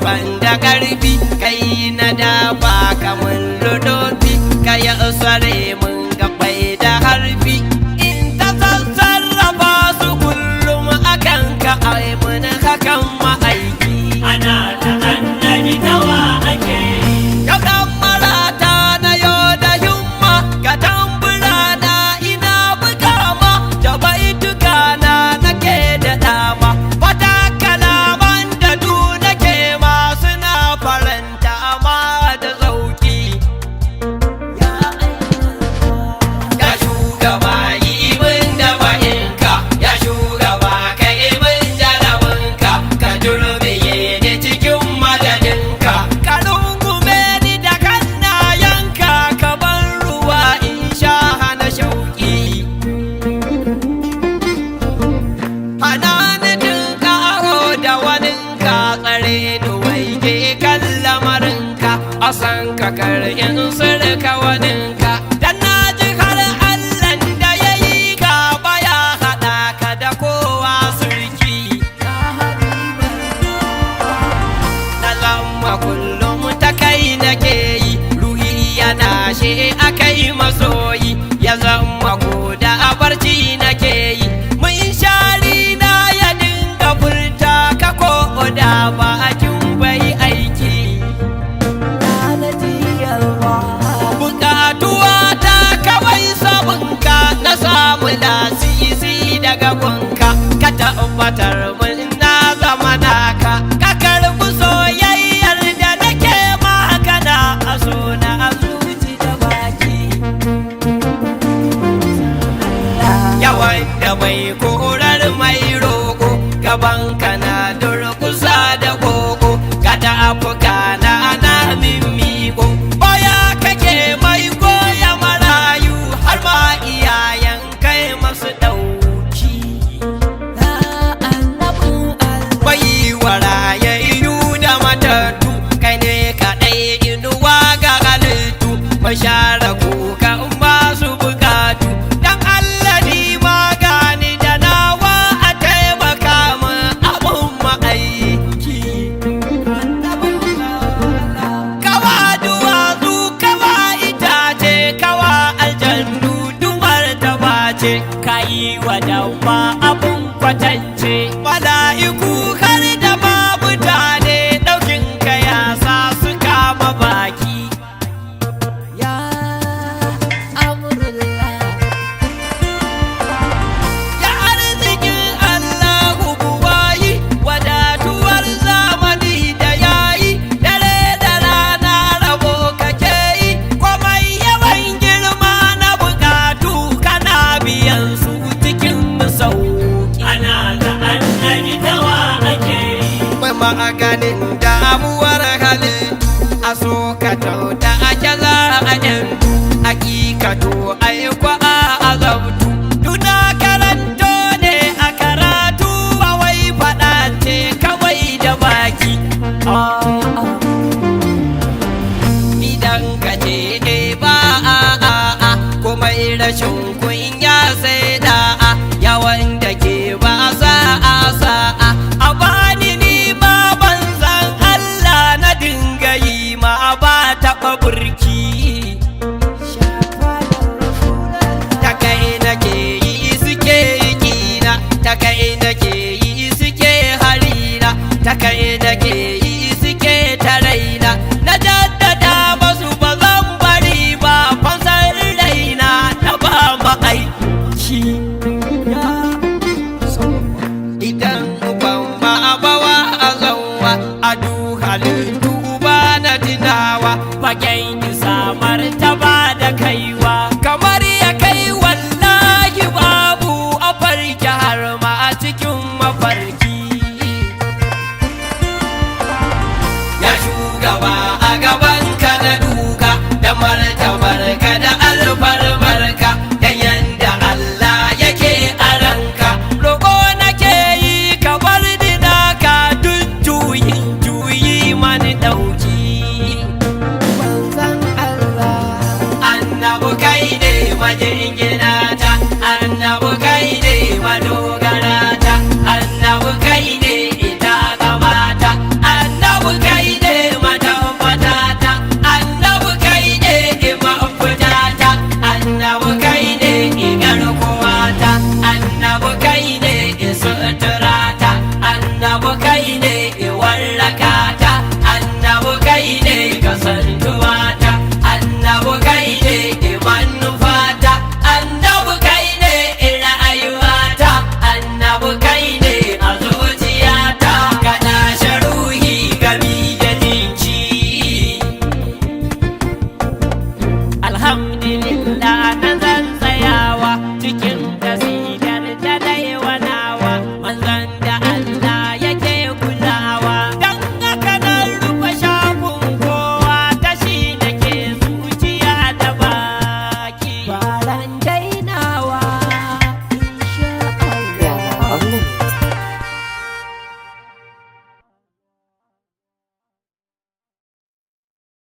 banda karfi kai na dafa kamun ludofi kai usare mun gabai da harfi in ta sarrafa su kullum akan ka ai mun hakan ma'aiki ana ta annabi tawa ake ka dan marata na yau da himma ka tambura na ina bukama da baituka na nake da dama fata kalaman da du nake ma suna faranta ma da zauki ya shugaba yi min da bayinka ya shugaba kai min jarabinka ka turbiye ni cikin madadinka ka rungume ni da kannayenka ka ban ruwa in sha hana shauki hana ni tun karo da waninka tsare ni waige kan lamarinka a san ka karyin sirka waninka dan na ji har allan da ya yi ka baya haɗa ka da kowa surki na lamma kullum ta kai nake yi ruhi yana she akai masoyi ya zama ko da barci nake yi mun shari na ya dinga furta ka ko da bakin bai aiki bukatuwa ta kawai sabunka na samu lasisi daga gunka ka tabbatar mun na zama naka ka karbi soyayyar da nake magana a so na zuci da baki yawan da mai korar mai roƙo gaban kana durkusa da koko ka da afuka na mimiko baya kake mai goya marayu har ma iyayen kai masu ɗauki bai warayayyu da matattu kai ne kaɗai inuwa ga halittu mashara kuka masu bukatu dan Allah ni magani da nawa a taimaka min abun ma'aiki kawa duwatsu kawa itace kawa aljannu duwar ta bace kayi wa dabba abun kwatance mala'iku har da ma mutane ɗaukin ka ya sa su kama baki ya amurla ya arzikin Allahu buwayi wadatuwar zamani da yayi dare da rana rabo kake yi komai yawan girma na bukatu kana biyan su cikin sauki ana ta annabi tawa ake mai maganin damuwar halittu a so ka tauta ake za a yantu hakikato aikwa a azabtu duna karanto ne a karatu a wai faɗa ce kawai da baki idan ka ce ba a komai rashin kunya sai da'a yawan da ke ba sa'a a bani ni ma ban san Allah na dinga yi ma ba taɓa burki ta kai nake yi suke kina ta kai nake yi suke harina ta kai nake yi suke taraina na jaddada masu ba zan bari ba fansar raina na ba ma'aiki idan ban ma bawa a zauwa a halittu ba na tunawa fagen samar ta ba da kaiwa kamar ya kai wallahi babu a farki har ma a cikin mafarki ya shugaba a gaban ka na duka da martaba